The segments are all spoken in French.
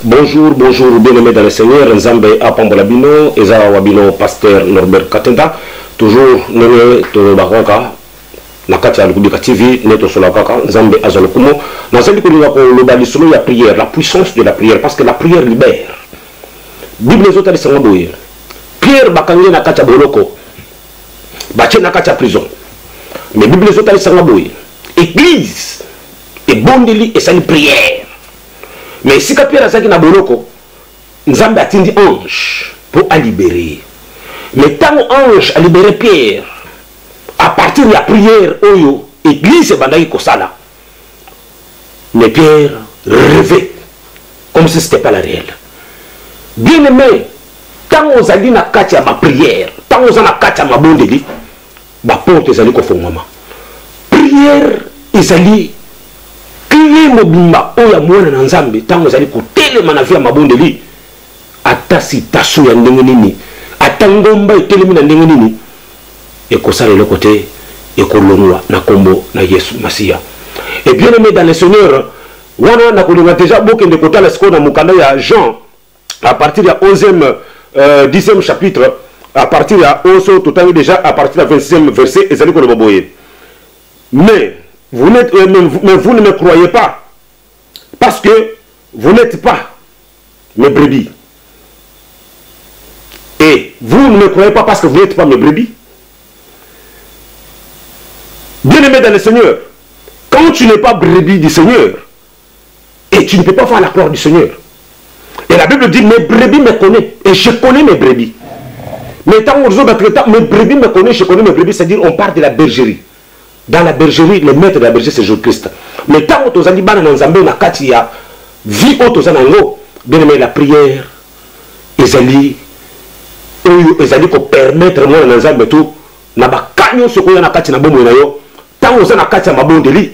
Bonjour, bonjour, bien-aimés dans le Seigneur, Nzambe Apambolabino, Eza Wabino, pasteur Norbert Katenda, toujours nommé Tolobaronka, Nakati Alukubika TV, Neto Solakaka, Nzambe Azalokumo, Nazali Kouliga pour le balisolo, la prière, la puissance de la prière, parce que la prière libère. Bible les autres, c'est Mabouye. Pierre Bakangé Nakacha Boloko, Baché Nakacha prison. Mais Bible les autres, c'est Mabouye. Église, et Bondeli, et c'est une prière. Mais si Pierre a dit na boloko, Nzambe a tindi ange pour a libérer. Mais tant ange a libéré Pierre, à partir de la prière, Oyo, église bandaki kosala. Mais Pierre rêvait, comme si ce n'était pas la réelle. Bien aimé, tant on a dit na katia ma prière, tant on a katia ma bondeli, ma porte est allée konfongama. Prière, ils allaient crier mobimba oya mwana na Nzambe tango zali kotelema na via mabondeli ata citation ya ndenge nini ata ngomba etelemi na ndenge nini ekosala le côté ekolongwa na kombo na Yesu Masia. Et bien aimé dans le Seigneur, wana na kolonga déjà bokende kotala siko na mukanda ya Jean à partir ya 10e chapitre, à partir ya 11 total déjà à partir du 26e verset ezali ko boboye. Mais vous ne me croyez pas, parce que vous n'êtes pas mes brebis. Et vous ne me croyez pas parce que vous n'êtes pas mes brebis. Bien-aimé dans le Seigneur, quand tu n'es pas brebis du Seigneur, et tu ne peux pas faire la gloire du Seigneur, et la Bible dit, mes brebis me connaissent, et je connais mes brebis. Mais tant que mes brebis me connaissent, je connais mes brebis, c'est-à-dire on parle de la bergerie. Dans la bergerie, le maître de la bergerie, c'est Jésus-Christ. Mais tant que tu as dit, il y a vie bien aimé, la prière, ils allaient permettre moi dans Nzambe tout, na ba kanyo soko ya nakati na bomo na yo, tant que na kati ya mabondeli,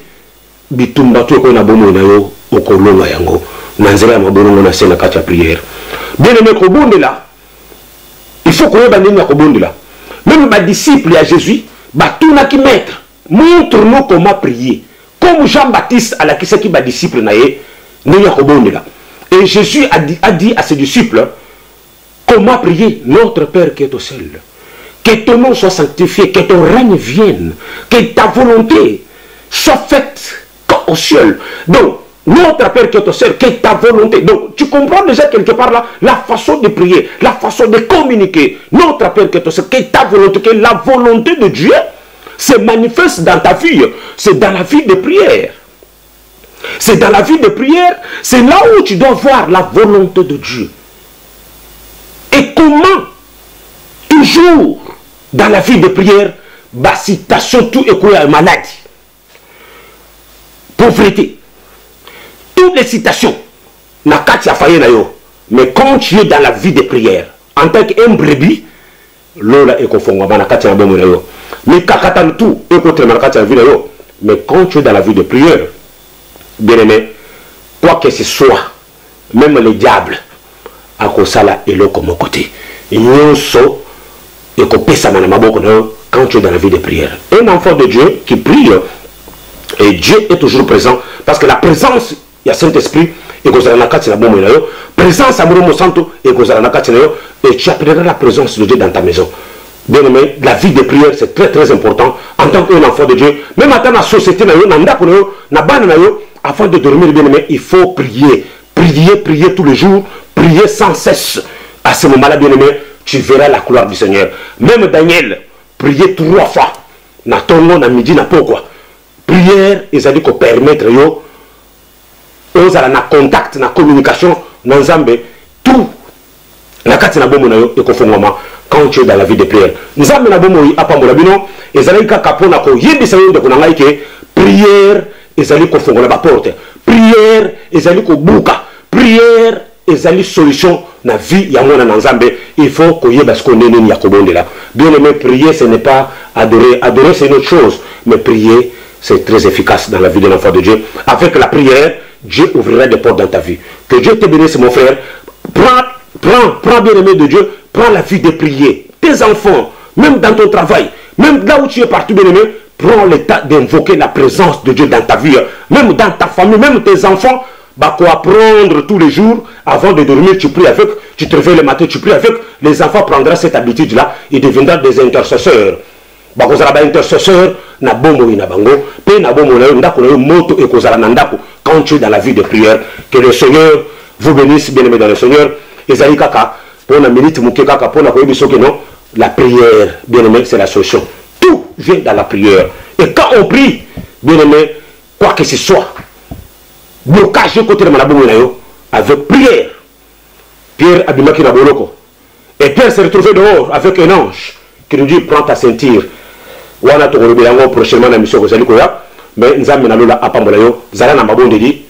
bitumba tu ko na bomo na yo, okolonga yango, na nzela ya mabongo na se na kati ya prière. Bien aimé ko bondela, il faut qu'on ait bandé na ko bondela. Même ma disciple à Jésus, ba tout na ki maître. Montre-nous comment prier. Comme Jean-Baptiste a la qui va disciple naé, et Jésus a dit à ses disciples comment prier. Notre Père qui est au ciel, que ton nom soit sanctifié, que ton règne vienne, que ta volonté soit faite comme au ciel. Donc, notre Père qui est au ciel, que ta volonté. Donc, tu comprends déjà quelque part là la façon de prier, la façon de communiquer. Notre Père qui est au ciel, que ta volonté, que la volonté de Dieu se manifeste dans ta vie, c'est dans la vie de prière. C'est dans la vie de prière, c'est là où tu dois voir la volonté de Dieu. Et comment, toujours dans la vie de prière, bah, citation, tout est quoi, maladie, pauvreté, toutes les citations, n'a qu'à t'y affaire na yo. Mais quand tu es dans la vie de prière, en tant qu'un brebis, l'ola est confondant, n'a qu'à t'y affaire na yo. Mais tout, mais quand tu es dans la vie de prière, bien aimé, quoi que ce soit, même le diable, à Kosala et l'eau comme côté, quand tu es dans la vie de prière. Un enfant de Dieu qui prie, et Dieu est toujours présent, parce que la présence, il y a Saint-Esprit, et présence à Mouromo Santo, et tu appelleras la présence de Dieu dans ta maison. Bien aimé, la vie de prière c'est très très important en tant qu'un enfant de Dieu. Même dans la société, afin de dormir, bien aimé, il faut prier. Prier, prier tous les jours, prier sans cesse. À ce moment-là, bien aimé, tu verras la gloire du Seigneur. Même Daniel, prier 3 fois. Na tongo, na midi, na pourquoi. Prière, ils ont dit qu'on permettre, on a na contact, na communication, na Nzambe, tout. La carte na bomo na yo, et qu'on fait moment. Quand tu es dans la vie de prière, nous avons dit que prière, ils allaient confondre la porte. Prière, ils allaient bouka. Prière, ils allaient solution dans la vie. Il faut que nous ayons là. Bien aimé, prier, ce n'est pas adorer. Adorer, c'est une autre chose. Mais prier, c'est très efficace dans la vie de l'enfant de Dieu. Avec la prière, Dieu ouvrira des portes dans ta vie. Que Dieu te bénisse, mon frère. Prends bien aimé de Dieu. Prends la vie de prier. Tes enfants, même dans ton travail, même là où tu es partout bien aimé, prends le temps d'invoquer la présence de Dieu dans ta vie. Même dans ta famille, même tes enfants, Bah, quoi apprendre tous les jours, avant de dormir, tu pries avec, tu te réveilles le matin, tu pries avec. Les enfants prendront cette habitude-là et deviendront des intercesseurs. Bah, vous avez intercesseur, na bomo ina bango, pe na bomo na ndako na moto et kozala nandako quand tu es dans la vie de prière. Que le Seigneur vous bénisse, bien-aimés dans le Seigneur. Et Zali kaka, pour la minute mouké kaka, pour la koyebiso que non, la prière, bien-aimé, c'est la solution. Tout vient dans la prière. Et quand on prie, bien-aimé, quoi que ce soit, blocage côté de Manabomo avec prière. Pierre Abimaki Naboloko. Et Pierre s'est retrouvé dehors avec un ange qui nous dit prends ta ceinture. Wana to rebe yango prochainement na mission kozali koya mais nzambe na lola apambola yo zala na mabonde di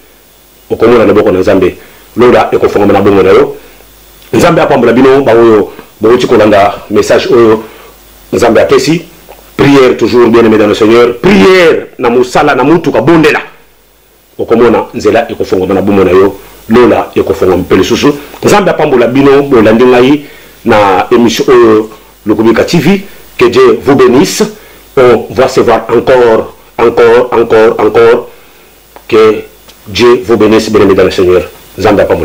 okomona na boko na nzambe lola ekofonga na bongo na yo nzambe apambola bino ba oyo boti kolanda message oyo nzambe apesi prière toujours bien aimé dans le Seigneur prière na musala na mutu ka bondela okomona nzela ekofonga na bongo na yo lola ekofonga mpele susu nzambe apambola bino bolandi ngai na émission oyo Lukubika TV. Que Dieu vous bénisse. On va se voir encore. Que Dieu vous bénisse, bien-aimés dans le Seigneur. Zamba Pamou.